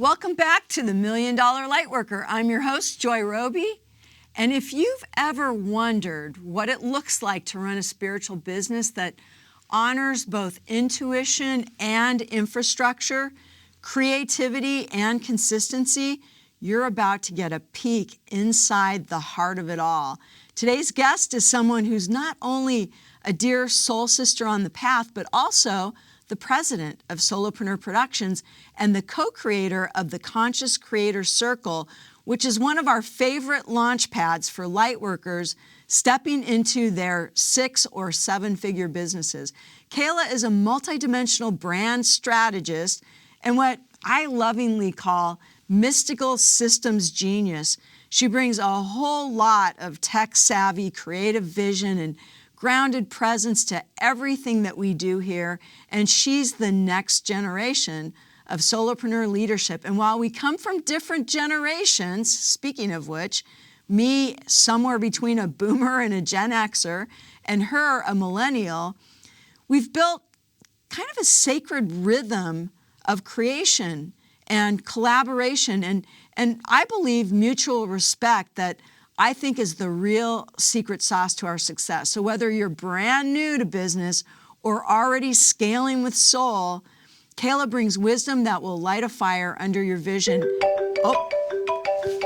Welcome back to the Million Dollar Lightworker. I'm your host, Joeaux Robey. And if you've ever wondered what it looks like to run a spiritual business that honors both intuition and infrastructure, creativity and consistency, you're about to get a peek inside the heart of it all. Today's guest is someone who's not only a dear soul sister on the path, but also the president of Solopreneur Productions and the co-creator of the Conscious Creator Circle, which is one of our favorite launch pads for lightworkers stepping into their 6 or 7-figure businesses. Kayla is a multidimensional brand strategist and what I lovingly call mystical systems genius. She brings a whole lot of tech-savvy, creative vision and grounded presence to everything that we do here, and she's the next generation of solopreneur leadership. And while we come from different generations, speaking of which, me somewhere between a boomer and a Gen Xer, and her a millennial, we've built kind of a sacred rhythm of creation and collaboration and I believe mutual respect that I think is the real secret sauce to our success. So whether you're brand new to business or already scaling with soul, Kayla brings wisdom that will light a fire under your vision. Oh,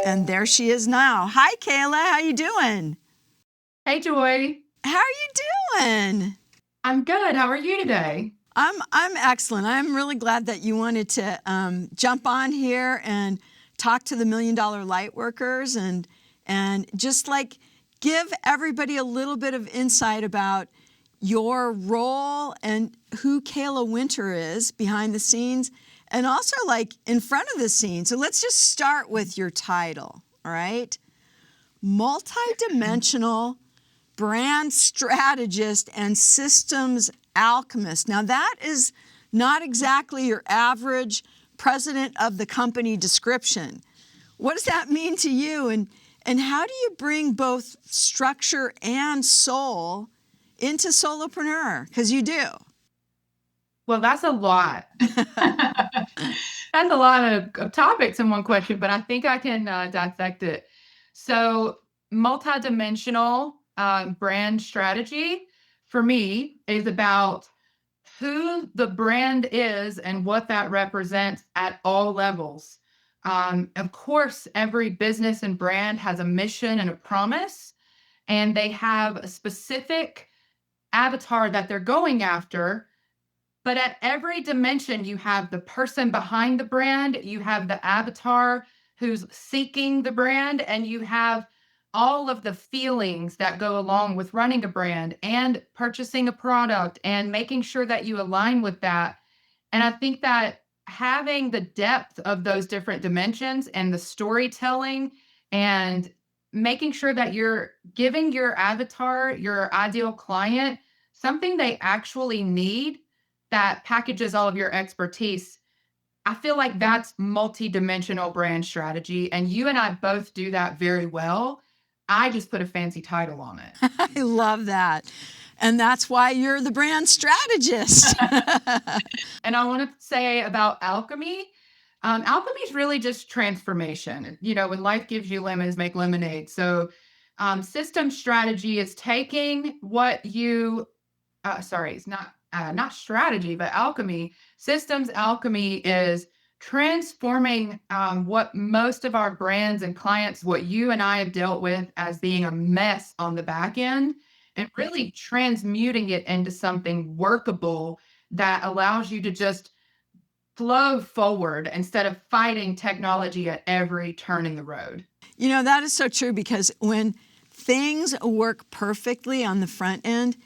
and there she is now. Hi, Kayla. How you doing? Hey, Joy. How are you doing? I'm good. How are you today? I'm excellent. I'm really glad that you wanted to jump on here and talk to the Million Dollar Lightworkers and just like give everybody a little bit of insight about your role and who Kayla Winter is behind the scenes and also like in front of the scenes. So let's just start with your title, all right? Multidimensional brand strategist and systems alchemist. Now that is not exactly your average president of the company description. What does that mean to you? And how do you bring both structure and soul into Solopreneur? Because you do. Well, that's a lot. That's a lot of topics in one question, but I think I can dissect it. So multidimensional brand strategy for me is about who the brand is and what that represents at all levels. Of course, every business and brand has a mission and a promise, and they have a specific avatar that they're going after. But at every dimension, you have the person behind the brand, you have the avatar who's seeking the brand, and you have all of the feelings that go along with running a brand and purchasing a product and making sure that you align with that. And I think that having the depth of those different dimensions and the storytelling and making sure that you're giving your avatar, your ideal client, something they actually need that packages all of your expertise. I feel like that's multidimensional brand strategy. And you and I both do that very well. I just put a fancy title on it. I love that. And that's why you're the brand strategist. And I want to say about alchemy. Alchemy is really just transformation. You know, when life gives you lemons, make lemonade. So system strategy is taking what you, it's not strategy, but alchemy. Systems alchemy is transforming what most of our brands and clients, what you and I have dealt with as being a mess on the back end, and really transmuting it into something workable that allows you to just flow forward instead of fighting technology at every turn in the road. You know, that is so true because when things work perfectly on the front end,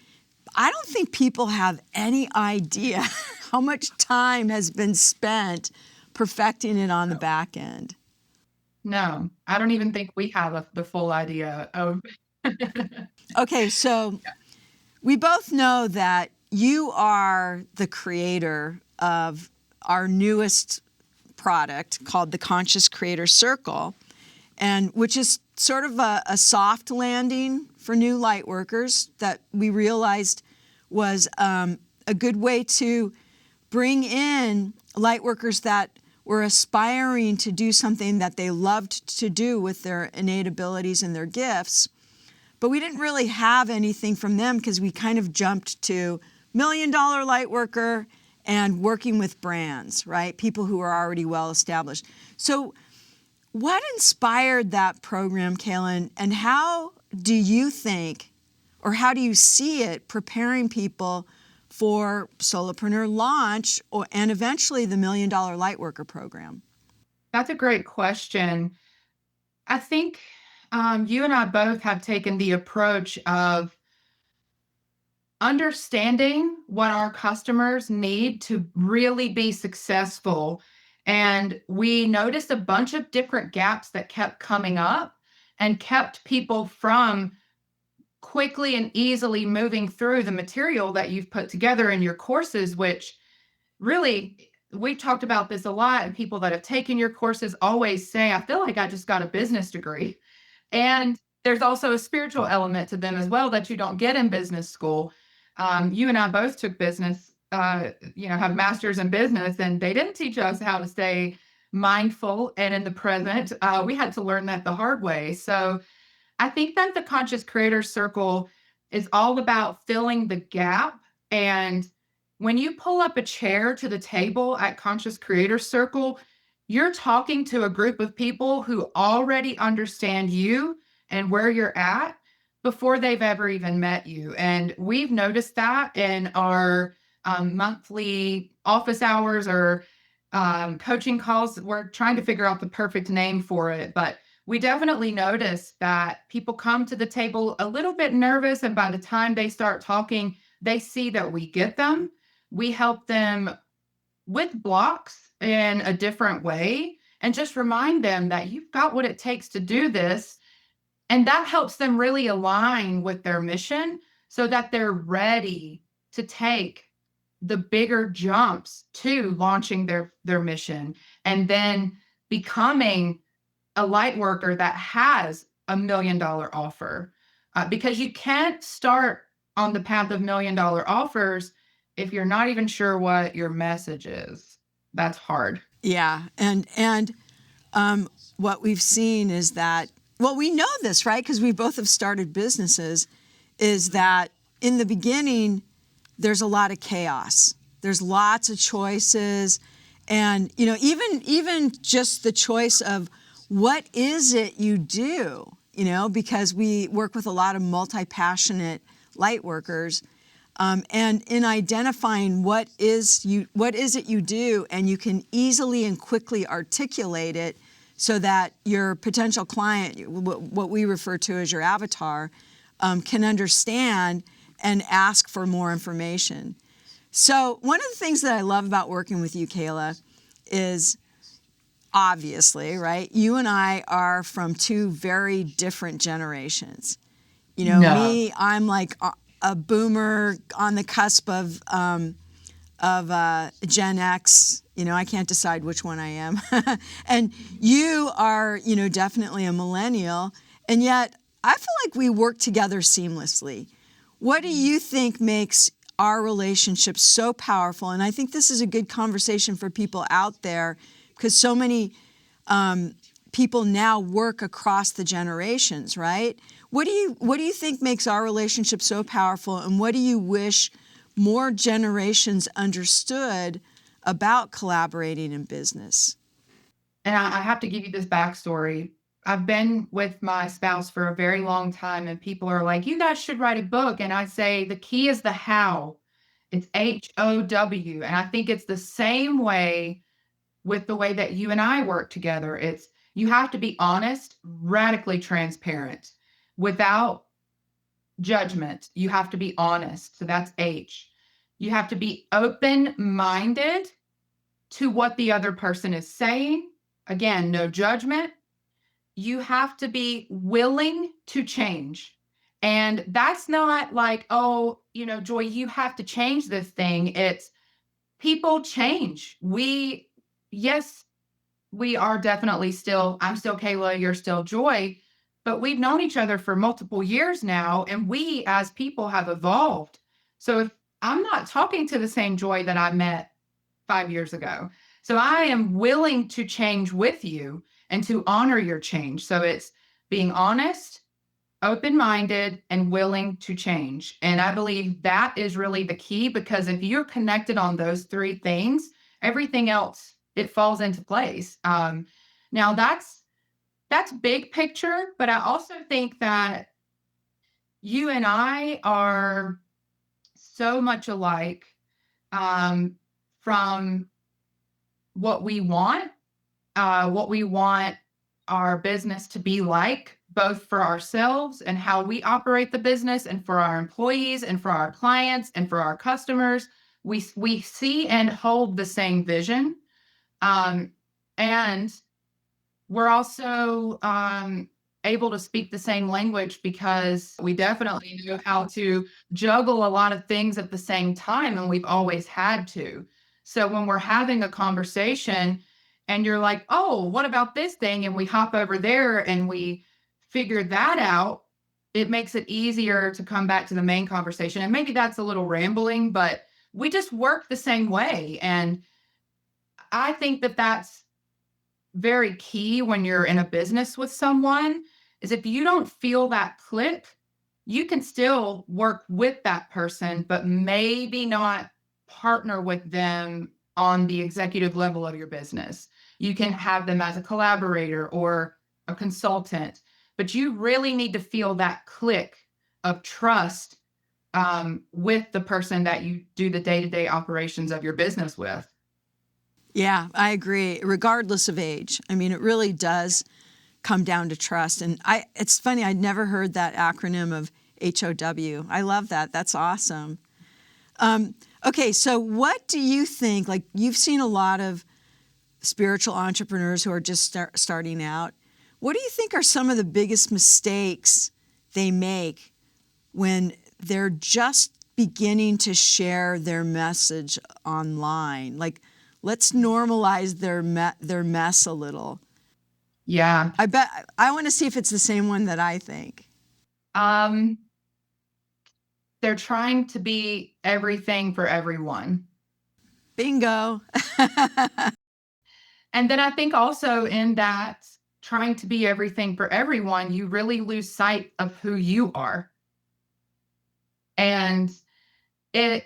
I don't think people have any idea how much time has been spent perfecting it on the back end. No, I don't even think we have the full idea of. Okay, so we both know that you are the creator of our newest product called the Conscious Creator Circle, and which is sort of a soft landing for new lightworkers that we realized was a good way to bring in lightworkers that were aspiring to do something that they loved to do with their innate abilities and their gifts. But we didn't really have anything from them because we kind of jumped to Million Dollar Lightworker and working with brands, right? People who are already well established. So what inspired that program, Kayla, and how do you think, or how do you see it preparing people for Solopreneur launch and eventually the Million Dollar Lightworker program? That's a great question. I think you and I both have taken the approach of understanding what our customers need to really be successful. And we noticed a bunch of different gaps that kept coming up and kept people from quickly and easily moving through the material that you've put together in your courses, which really, we talked about this a lot, and people that have taken your courses always say, I feel like I just got a business degree. And there's also a spiritual element to them as well that you don't get in business school. You and I both took business, have masters in business, and they didn't teach us how to stay mindful and in the present. We had to learn that the hard way. So I think that the Conscious Creator Circle is all about filling the gap. And when you pull up a chair to the table at Conscious Creator Circle, you're talking to a group of people who already understand you and where you're at before they've ever even met you. And we've noticed that in our monthly office hours or coaching calls. We're trying to figure out the perfect name for it, but we definitely notice that people come to the table a little bit nervous, and by the time they start talking, they see that we get them. We help them with blocks in a different way and just remind them that you've got what it takes to do this. And that helps them really align with their mission so that they're ready to take the bigger jumps to launching their mission and then becoming a light worker that has $1 million offer. Because you can't start on the path of $1 million offers if you're not even sure what your message is. That's hard. Yeah. And what we've seen is that, well, we know this, right? Because we both have started businesses, is that in the beginning, there's a lot of chaos. There's lots of choices. And, even just the choice of what is it you do, because we work with a lot of multi-passionate light workers. And in identifying what is it you do, and you can easily and quickly articulate it so that your potential client, what we refer to as your avatar, can understand and ask for more information. So one of the things that I love about working with you, Kayla, is obviously, right, you and I are from two very different generations. Me, I'm like a boomer on the cusp of Gen X. I can't decide which one I am. And you are, definitely a millennial. And yet I feel like we work together seamlessly. What do you think makes our relationship so powerful? And I think this is a good conversation for people out there, because so many people now work across the generations, right? What do you think makes our relationship so powerful, and what do you wish more generations understood about collaborating in business? And I have to give you this backstory. I've been with my spouse for a very long time, and people are like, you guys should write a book. And I say, the key is the how. It's HOW. And I think it's the same way with the way that you and I work together. It's, you have to be honest, radically transparent, without judgment. You have to be honest. So that's H. You have to be open-minded to what the other person is saying. Again, no judgment. You have to be willing to change. And that's not like, oh, Joy, you have to change this thing. It's people change. Yes, we are definitely I'm still Kayla, you're still Joy, but we've known each other for multiple years now, and we as people have evolved. So if I'm not talking to the same Joy that I met 5 years ago. So I am willing to change with you and to honor your change. So it's being honest, open-minded, and willing to change. And I believe that is really the key, because if you're connected on those three things, everything else, it falls into place. Now that's big picture, but I also think that you and I are so much alike, from what we want our business to be like, both for ourselves and how we operate the business, and for our employees and for our clients and for our customers. We see and hold the same vision. And we're also able to speak the same language, because we definitely know how to juggle a lot of things at the same time, and we've always had to. So when we're having a conversation and you're like, oh, what about this thing? And we hop over there and we figure that out, it makes it easier to come back to the main conversation. And maybe that's a little rambling, but we just work the same way. And I think that that's very key when you're in a business with someone, is if you don't feel that click, you can still work with that person, but maybe not partner with them on the executive level of your business. You can have them as a collaborator or a consultant, but you really need to feel that click of trust with the person that you do the day-to-day operations of your business with. Yeah, I agree, regardless of age. I mean, it really does come down to trust. And it's funny, I'd never heard that acronym of HOW. I love that. That's awesome. Okay, so what do you think, like you've seen a lot of spiritual entrepreneurs who are just starting out. What do you think are some of the biggest mistakes they make when they're just beginning to share their message online? Like, let's normalize their mess a little. Yeah. I want to see if it's the same one that I think. They're trying to be everything for everyone. Bingo. And then I think also in that trying to be everything for everyone, you really lose sight of who you are. And I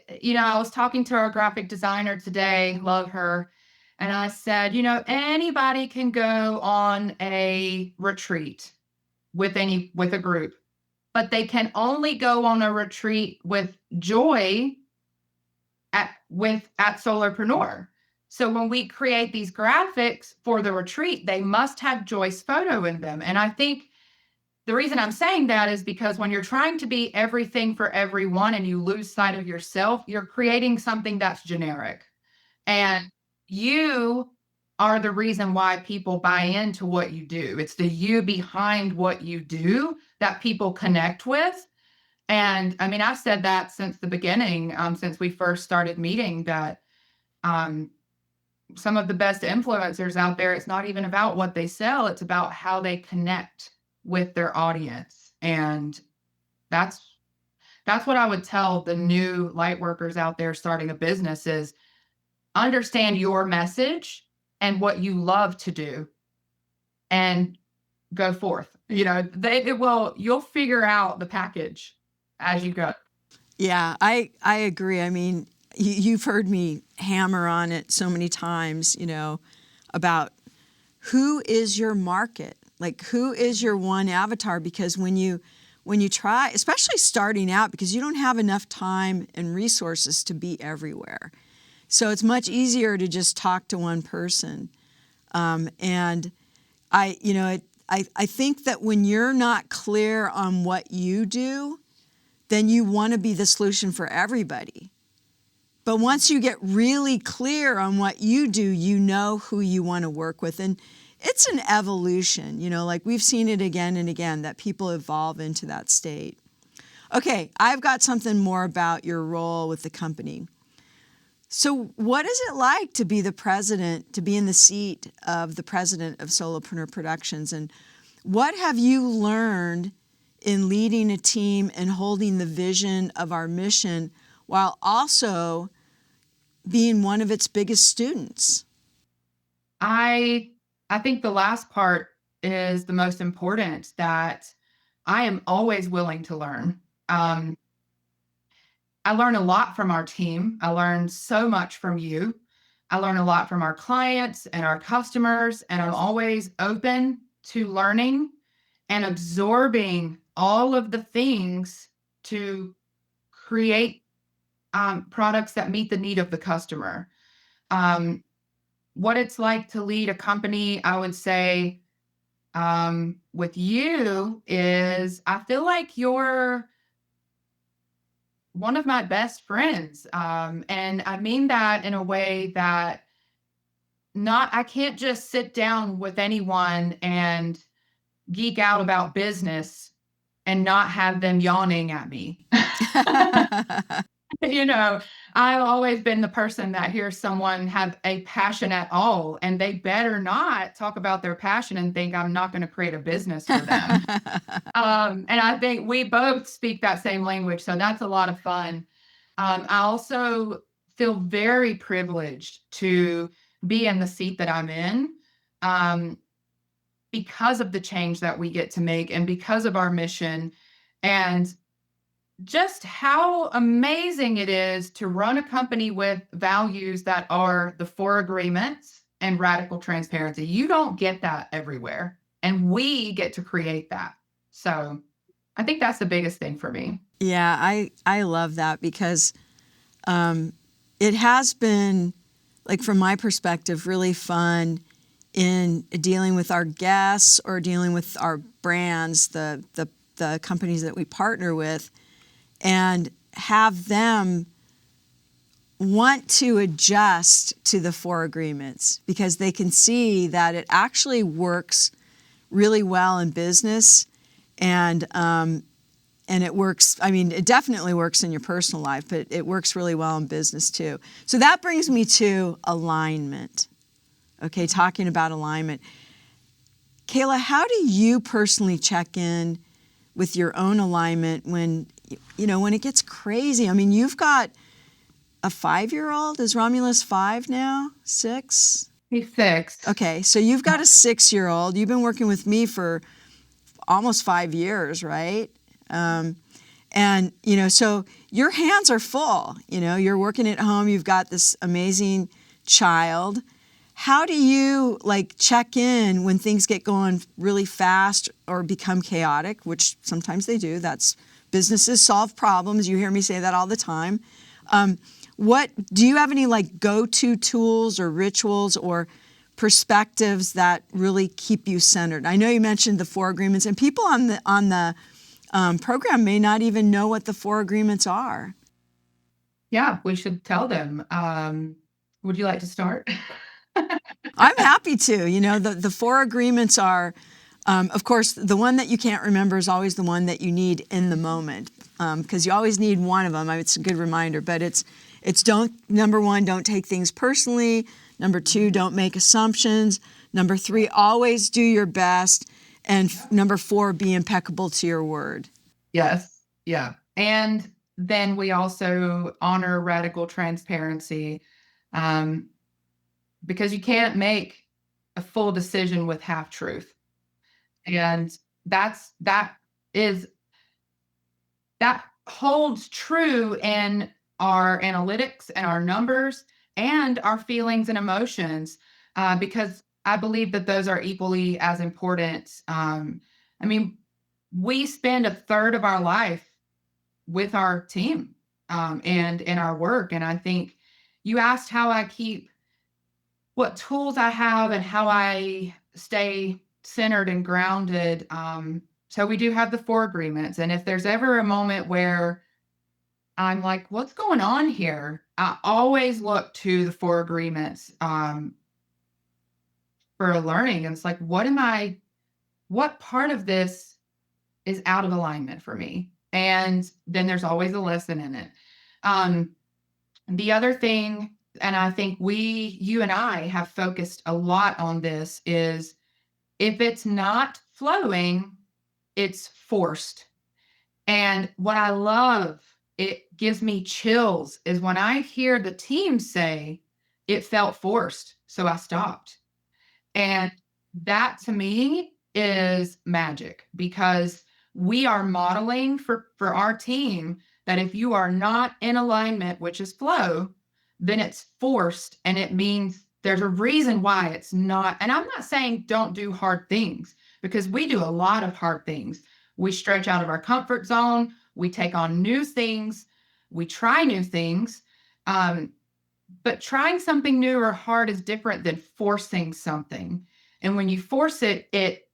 was talking to our graphic designer today, love her. And I said, anybody can go on a retreat with a group, but they can only go on a retreat with Joy at Soulpreneur. So when we create these graphics for the retreat, they must have Joy's photo in them. And I think the reason I'm saying that is because when you're trying to be everything for everyone and you lose sight of yourself, you're creating something that's generic. And you are the reason why people buy into what you do. It's the you behind what you do that people connect with. And I mean, I've said that since the beginning, since we first started meeting, that some of the best influencers out there, it's not even about what they sell, it's about how they connect with their audience. And that's what I would tell the new light workers out there starting a business is understand your message and what you love to do and go forth. You'll figure out the package as you go. Yeah, I agree. I mean, you've heard me hammer on it so many times, about who is your market, like who is your one avatar, because when you try, especially starting out, because you don't have enough time and resources to be everywhere. So it's much easier to just talk to one person. And I think that when you're not clear on what you do, then you want to be the solution for everybody. But once you get really clear on what you do, you know who you want to work with. And it's an evolution, like we've seen it again and again, that people evolve into that state. Okay, I've got something more about your role with the company. So what is it like to be the president, to be in the seat of the president of Solopreneur Productions? And what have you learned in leading a team and holding the vision of our mission while also being one of its biggest students? I think the last part is the most important, that I am always willing to learn. I learn a lot from our team. I learn so much from you. I learn a lot from our clients and our customers, and I'm always open to learning and absorbing all of the things to create products that meet the need of the customer. What it's like to lead a company, I would say, with you is I feel like you're one of my best friends. And I mean that in a way that I can't just sit down with anyone and geek out about business and not have them yawning at me. I've always been the person that hears someone have a passion at all, and they better not talk about their passion and think I'm not going to create a business for them. And I think we both speak that same language, so that's a lot of fun. I also feel very privileged to be in the seat that I'm in, because of the change that we get to make and because of our mission, and just how amazing it is to run a company with values that are the 4 agreements and radical transparency. You don't get that everywhere, and we get to create that. So I think that's the biggest thing for me. Yeah, I love that, because it has been, like, from my perspective, really fun in dealing with our guests or dealing with our brands, the companies that we partner with, and have them want to adjust to the 4 agreements, because they can see that it actually works really well in business, and it works. I mean, it definitely works in your personal life, but it works really well in business too. So that brings me to alignment. Okay, talking about alignment. Kayla, how do you personally check in with your own alignment when it gets crazy? I mean, you've got a 5-year-old. Is Romulus 5 now? 6? He's 6. Okay, so you've got a 6-year-old. You've been working with me for almost 5 years, right? So your hands are full. You're working at home. You've got this amazing child. How do you check in when things get going really fast or become chaotic, which sometimes they do? That's businesses solve problems. You hear me say that all the time. What do you have any go-to tools or rituals or perspectives that really keep you centered? I know you mentioned the 4 agreements, and people on the program may not even know what the 4 agreements are. Yeah, we should tell them. Would you like to start? I'm happy to. The 4 agreements are, of course, the one that you can't remember is always the one that you need in the moment, because you always need one of them. It's a good reminder, but it's number 1, don't take things personally. Number 2, don't make assumptions. Number 3, always do your best. And number 4, be impeccable to your word. Yes. Yeah. And then we also honor radical transparency, because you can't make a full decision with half truth. And that holds true in our analytics and our numbers and our feelings and emotions, because I believe that those are equally as important. We spend 1/3 of our life with our team, and in our work. And I think you asked how I keep, what tools I have and how I stay centered and grounded. So we do have the 4 agreements. And if there's ever a moment where I'm like, what's going on here? I always look to the 4 agreements for learning. And it's like, what part of this is out of alignment for me? And then there's always a lesson in it. The other thing, and I think you and I have focused a lot on this, is if it's not flowing, it's forced. And what I love, it gives me chills, is when I hear the team say it felt forced, so I stopped. And that to me is magic, because we are modeling for our team that if you are not in alignment, which is flow, then it's forced, and it means there's a reason why it's not. And I'm not saying don't do hard things, because we do a lot of hard things. We stretch out of our comfort zone. We take on new things. We try new things. But trying something new or hard is different than forcing something. And when you force it, it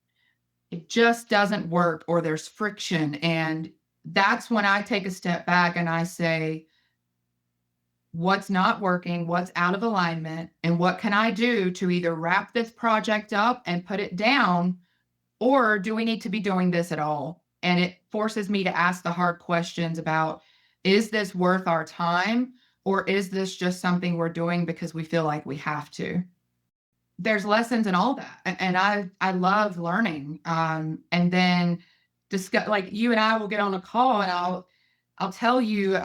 just doesn't work, or there's friction. And that's when I take a step back and I say, what's not working, what's out of alignment, and what can I do to either wrap this project up and put it down, or do we need to be doing this at all? And it forces me to ask the hard questions about, is this worth our time, or is this just something we're doing because we feel like we have to? There's lessons in all that. And I love learning. And then discuss, like you and I will get on a call, and I'll tell you,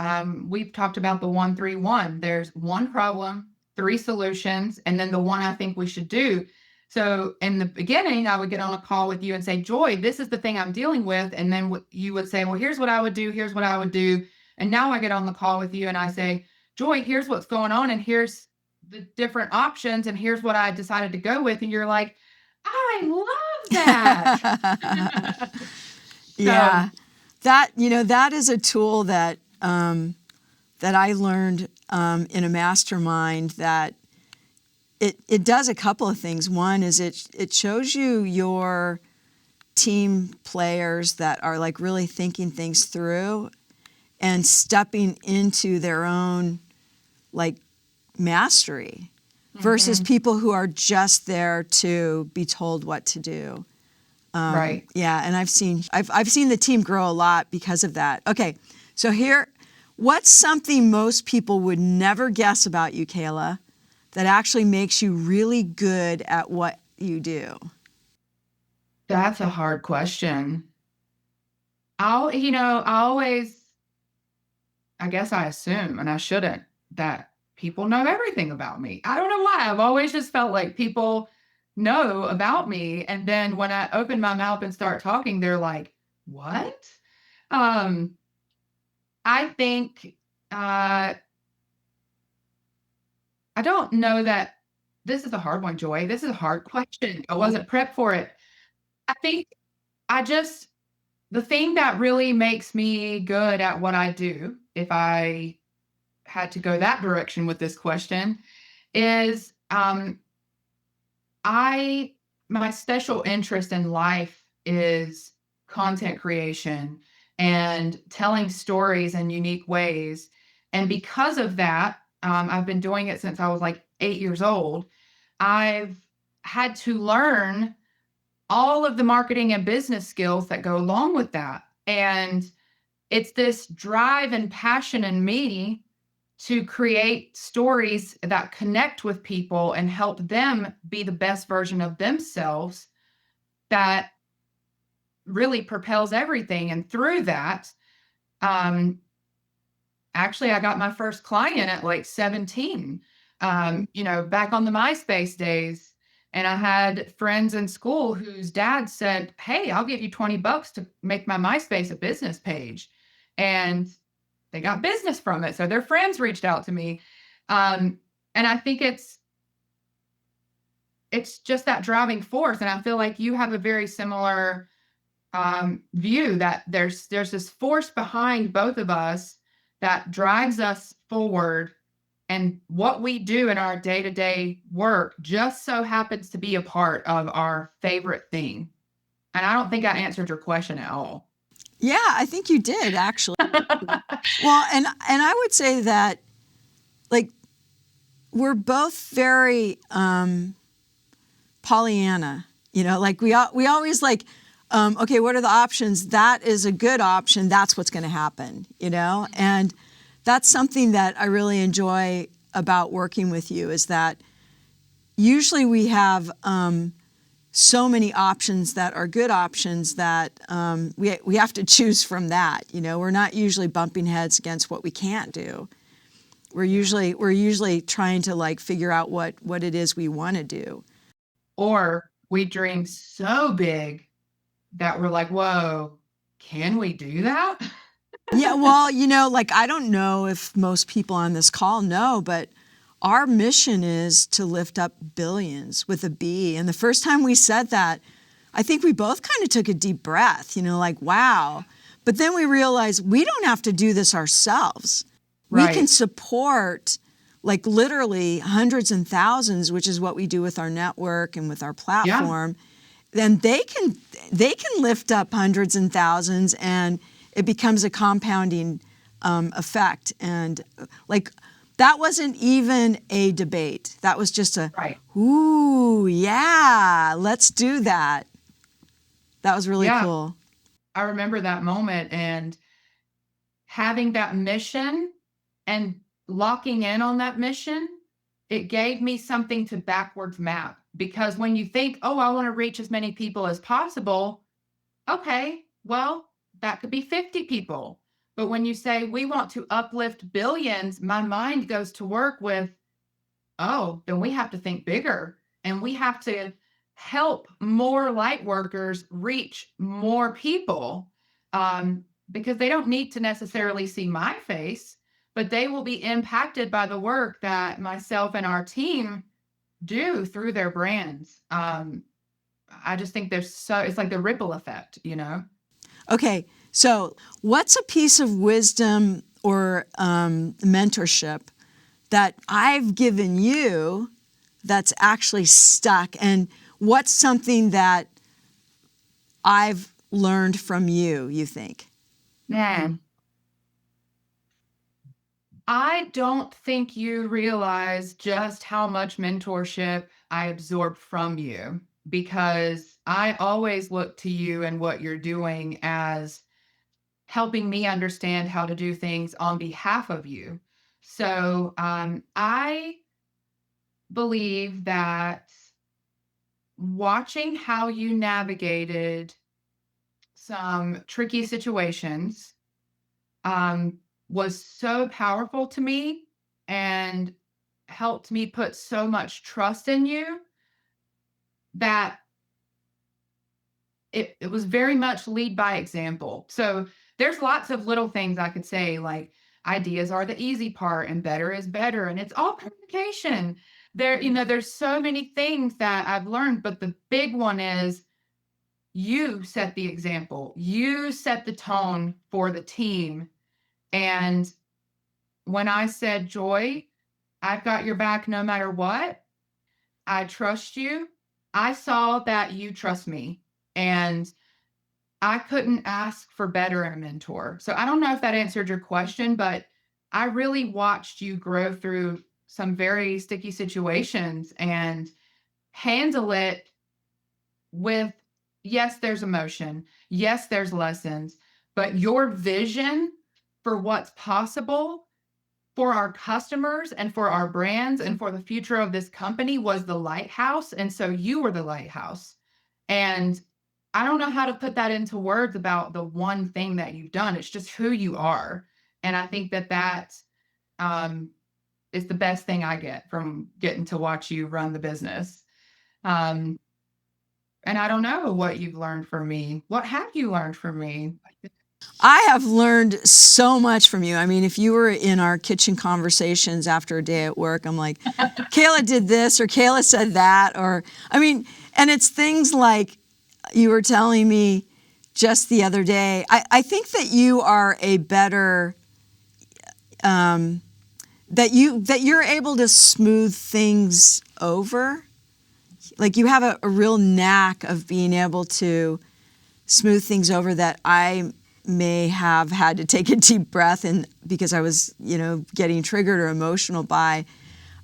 we've talked about the 1-3-1. There's one problem, 3 solutions, and then the one I think we should do. So in the beginning, I would get on a call with you and say, Joy, this is the thing I'm dealing with. And then you would say, well, here's what I would do. Here's what I would do. And now I get on the call with you and I say, Joy, here's what's going on. And here's the different options. And here's what I decided to go with. And you're like, I love that. Yeah. That is a tool that that I learned in a mastermind, that it does a couple of things. One is it shows you your team players that are like really thinking things through and stepping into their own like mastery versus people who are just there to be told what to do. Right. Yeah, and I've seen the team grow a lot because of that. Okay, so here, what's something most people would never guess about you, Kayla, that actually makes you really good at what you do? That's a hard question. I guess I assume, and I shouldn't, that people know everything about me. I don't know why. I've always just felt like people know about me. And then when I open my mouth and start talking, they're like, what? I think, I don't know that this is a hard one, Joy. This is a hard question. I wasn't prepped for it. I think the thing that really makes me good at what I do, if I had to go that direction with this question, is my special interest in life is content creation and telling stories in unique ways. And because of that, I've been doing it since I was like 8 years old. I've had to learn all of the marketing and business skills that go along with that. And it's this drive and passion in me to create stories that connect with people and help them be the best version of themselves that really propels everything. And through that, actually, I got my first client at like 17, back on the MySpace days. And I had friends in school whose dad said, hey, I'll give you $20 to make my MySpace a business page. And they got business from it. So their friends reached out to me. And I think it's just that driving force. And I feel like you have a very similar view, that there's this force behind both of us that drives us forward. And what we do in our day-to-day work just so happens to be a part of our favorite thing. And I don't think I answered your question at all. Yeah, I think you did, actually. Well, and I would say that, like, we're both very Pollyanna. Like we always like, okay, what are the options? That is a good option. That's what's going to happen. And that's something that I really enjoy about working with you, is that usually we have so many options that are good options that we have to choose from that. We're not usually bumping heads against what we can't do. We're usually trying to like figure out what it is we want to do. or we dream so big that we're like, whoa, can we do that? Yeah, well, like I don't know if most people on this call know, but our mission is to lift up billions with a B. And the first time we said that, I think we both kind of took a deep breath, like, wow. But then we realized we don't have to do this ourselves. Right. We can support like literally hundreds and thousands, which is what we do with our network and with our platform. Then they can lift up hundreds and thousands, and it becomes a compounding effect. And like that wasn't even a debate. That was just a, ooh, yeah, let's do that. That was really cool. I remember that moment and having that mission and locking in on that mission. It gave me something to backwards map, because when you think, oh, I want to reach as many people as possible. Okay, well, that could be 50 people. But when you say we want to uplift billions, my mind goes to work with, oh, then we have to think bigger, and we have to help more light workers reach more people, because they don't need to necessarily see my face, but they will be impacted by the work that myself and our team do through their brands. I just think it's like the ripple effect, Okay, so what's a piece of wisdom or mentorship that I've given you that's actually stuck? And what's something that I've learned from you think? Man, I don't think you realize just how much mentorship I absorb from you, because I always look to you and what you're doing as helping me understand how to do things on behalf of you. So I believe that watching how you navigated some tricky situations was so powerful to me and helped me put so much trust in you that it was very much lead by example. So there's lots of little things I could say, like ideas are the easy part and better is better. And it's all communication. There's so many things that I've learned, but the big one is you set the example. You set the tone for the team. And when I said, Joy, I've got your back no matter what, I trust you, I saw that you trust me. And I couldn't ask for better in a mentor. So I don't know if that answered your question, but I really watched you grow through some very sticky situations and handle it with, yes, there's emotion. Yes, there's lessons, but your vision for what's possible for our customers and for our brands and for the future of this company was the lighthouse. And so you were the lighthouse. And I don't know how to put that into words about the one thing that you've done. It's just who you are. And I think that is the best thing I get from getting to watch you run the business. And I don't know what you've learned from me. What have you learned from me? I have learned so much from you. I mean, if you were in our kitchen conversations after a day at work, I'm like, Kayla did this or Kayla said that, and it's things like you were telling me just the other day. I think that you are a better, that you're able to smooth things over. Like you have a real knack of being able to smooth things over that I may have had to take a deep breath in because I was, getting triggered or emotional by.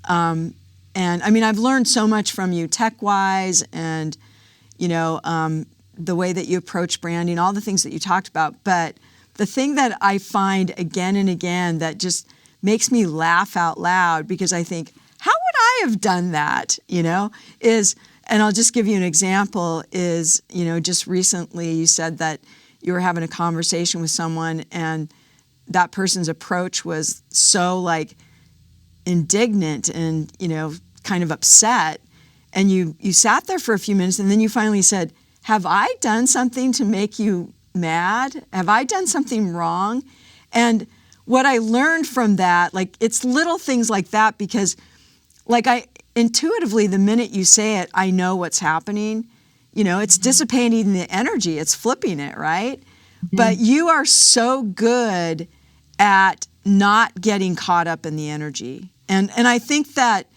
And I mean, I've learned so much from you tech-wise and, the way that you approach branding, all the things that you talked about. But the thing that I find again and again that just makes me laugh out loud because I think, how would I have done that, is, and I'll just give you an example, is, just recently you said that you were having a conversation with someone and that person's approach was so like indignant and, kind of upset. And you sat there for a few minutes, and then you finally said, have I done something to make you mad? Have I done something wrong? And what I learned from that, like, it's little things like that, because like I intuitively, the minute you say it, I know what's happening. It's dissipating the energy. It's flipping it, right? But you are so good at not getting caught up in the energy. And I think that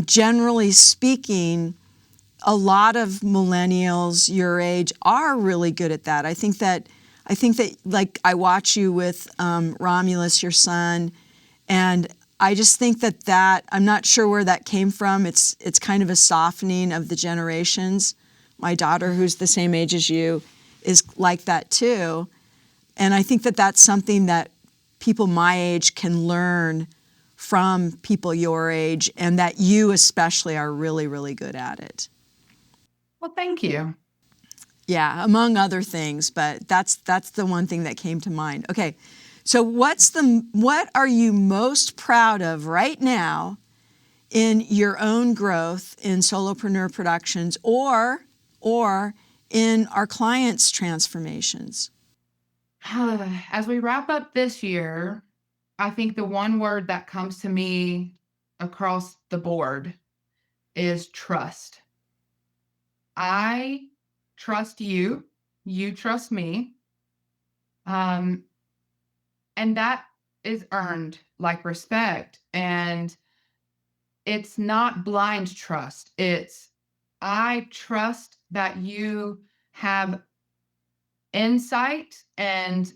generally speaking, a lot of millennials your age are really good at that. I think that like I watch you with Romulus, your son, and I just think that I'm not sure where that came from. It's kind of a softening of the generations. My daughter, who's the same age as you, is like that too. And I think that that's something that people my age can learn from people your age, and that you especially are really, really good at it. Well, thank you. Yeah, among other things, but that's the one thing that came to mind. Okay, so what are you most proud of right now in your own growth in Solopreneur Productions or in our clients' transformations? As we wrap up this year, I think the one word that comes to me across the board is trust. I trust you, you trust me. And that is earned like respect. And it's not blind trust. It's, I trust that you have insight and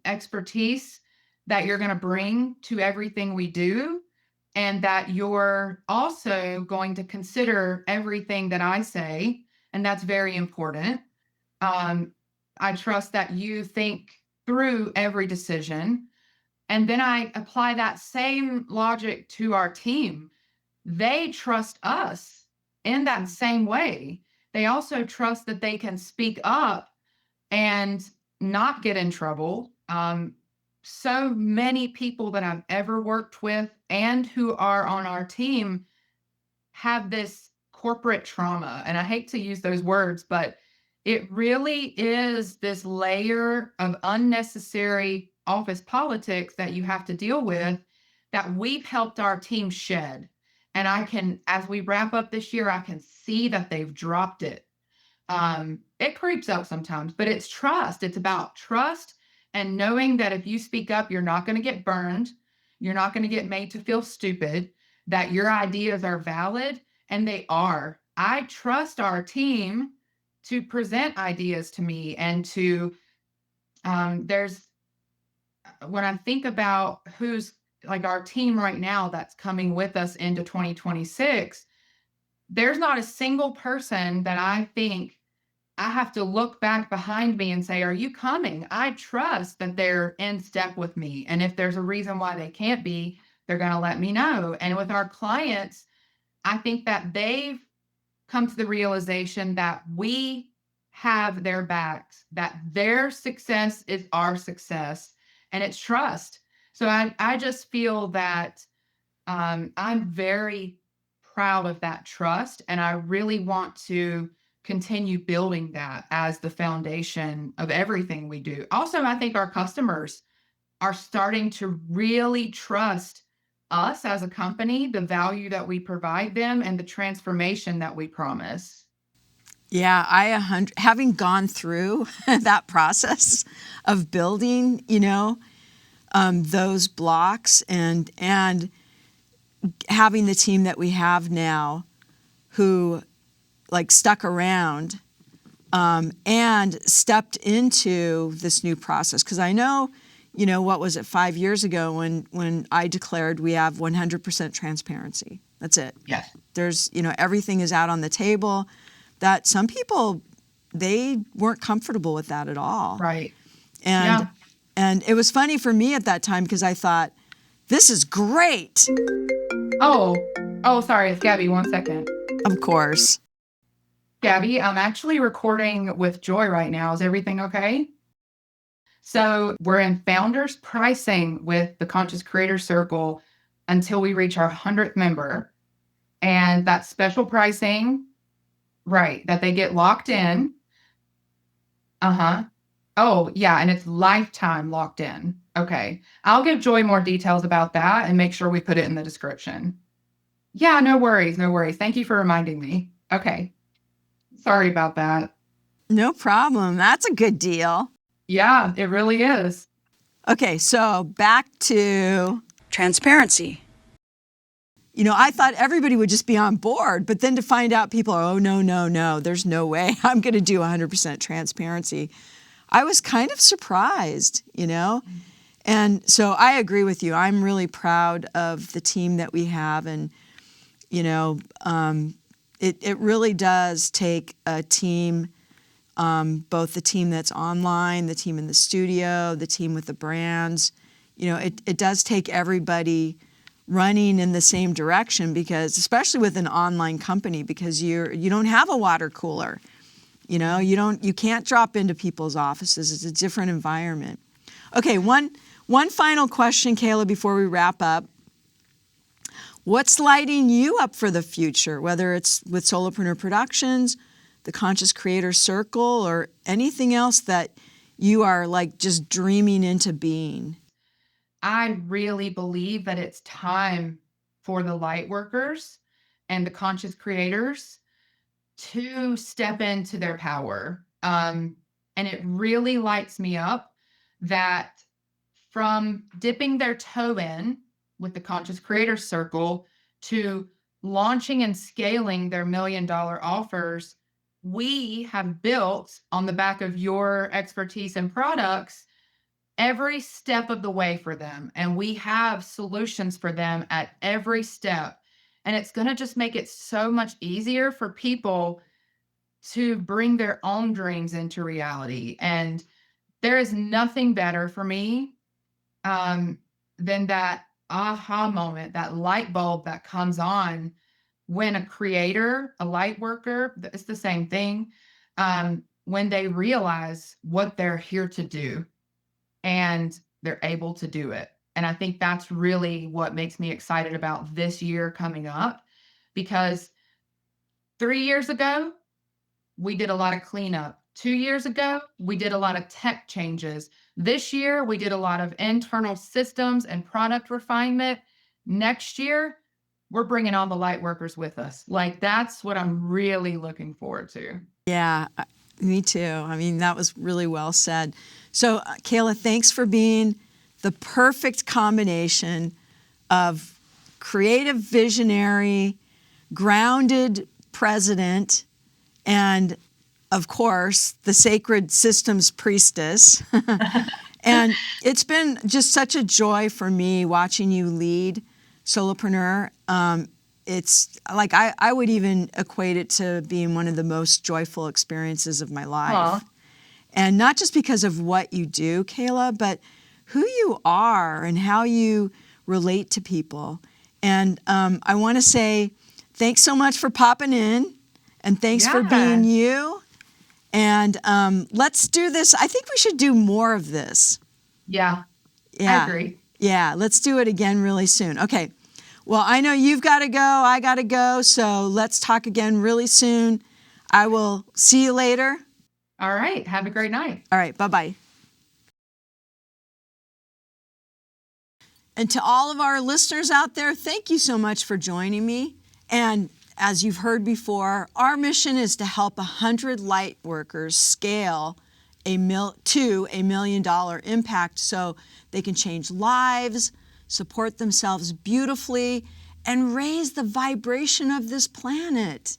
expertise that you're going to bring to everything we do, and that you're also going to consider everything that I say. And that's very important. I trust that you think through every decision. And then I apply that same logic to our team. They trust us in that same way. They also trust that they can speak up and not get in trouble. So many people that I've ever worked with and who are on our team have this corporate trauma. And I hate to use those words, but it really is this layer of unnecessary office politics that you have to deal with that we've helped our team shed. And as we wrap up this year, I can see that they've dropped it. It creeps up sometimes, but it's trust. It's about trust and knowing that if you speak up, you're not going to get burned. You're not going to get made to feel stupid, that your ideas are valid, and they are. I trust our team to present ideas to me and to, when I think about who's like our team right now that's coming with us into 2026, there's not a single person that I think I have to look back behind me and say, are you coming? I trust that they're in step with me. And if there's a reason why they can't be, they're going to let me know. And with our clients, I think that they've come to the realization that we have their backs, that their success is our success, and it's trust. So I just feel that I'm very proud of that trust, and I really want to continue building that as the foundation of everything we do. Also, I think our customers are starting to really trust us as a company, the value that we provide them, and the transformation that we promise. Yeah, having gone through that process of building, those blocks and having the team that we have now who like stuck around and stepped into this new process. Because I know, what was it, 5 years ago when I declared we have 100% transparency. That's it. Yes. There's, everything is out on the table. That some people, they weren't comfortable with that at all. Right. And it was funny for me at that time because I thought, this is great. Oh, sorry. It's Gabby. 1 second. Of course. Gabby, I'm actually recording with Joy right now. Is everything okay? So we're in founders pricing with the Conscious Creator Circle until we reach our 100th member. And that special pricing, right, that they get locked in. Uh-huh. Oh, yeah, and it's lifetime locked in. Okay. I'll give Joy more details about that and make sure we put it in the description. Yeah, no worries, no worries. Thank you for reminding me. Okay. Sorry about that. No problem. That's a good deal. Yeah, it really is. Okay, so back to Transparency. I thought everybody would just be on board, but then to find out people are, oh, no, there's no way I'm going to do 100% transparency. I was kind of surprised, And so I agree with you. I'm really proud of the team that we have. And, it really does take a team, both the team that's online, the team in the studio, the team with the brands. It does take everybody running in the same direction, because especially with an online company, because you don't have a water cooler. You can't drop into people's offices. It's a different environment. Okay, one final question, Kayla, before we wrap up. What's lighting you up for the future, whether it's with Solopreneur Productions, the Conscious Creator Circle, or anything else that you are like just dreaming into being? I really believe that it's time for the Lightworkers and the conscious creators to step into their power. And it really lights me up that from dipping their toe in with the Conscious Creator Circle to launching and scaling their $1 million offers, we have built on the back of your expertise and products every step of the way for them. And we have solutions for them at every step. And it's going to just make it so much easier for people to bring their own dreams into reality. And there is nothing better for me than that aha moment, that light bulb that comes on when a creator, a light worker, it's the same thing, when they realize what they're here to do and they're able to do it. And I think that's really what makes me excited about this year coming up, because 3 years ago, we did a lot of cleanup. 2 years ago, we did a lot of tech changes. This year, we did a lot of internal systems and product refinement. Next year, we're bringing all the light workers with us. Like, that's what I'm really looking forward to. Yeah, me too. I mean, that was really well said. So, Kayla, thanks for being the perfect combination of creative visionary, grounded president, and of course, the sacred systems priestess. And it's been just such a joy for me watching you lead Solopreneur. It's like I would even equate it to being one of the most joyful experiences of my life. Aww. And not just because of what you do, Kayla, but who you are and how you relate to people. And I want to say thanks so much for popping in, and thanks for being you. And let's do this. I think we should do more of this. Yeah, Yeah. I agree. Yeah, let's do it again really soon. Okay. Well, I know you've got to go. I got to go. So let's talk again really soon. I will see you later. All right. Have a great night. All right. Bye-bye. And to all of our listeners out there, thank you so much for joining me. And as you've heard before, our mission is to help 100 light workers scale to $1 million impact so they can change lives, support themselves beautifully, and raise the vibration of this planet.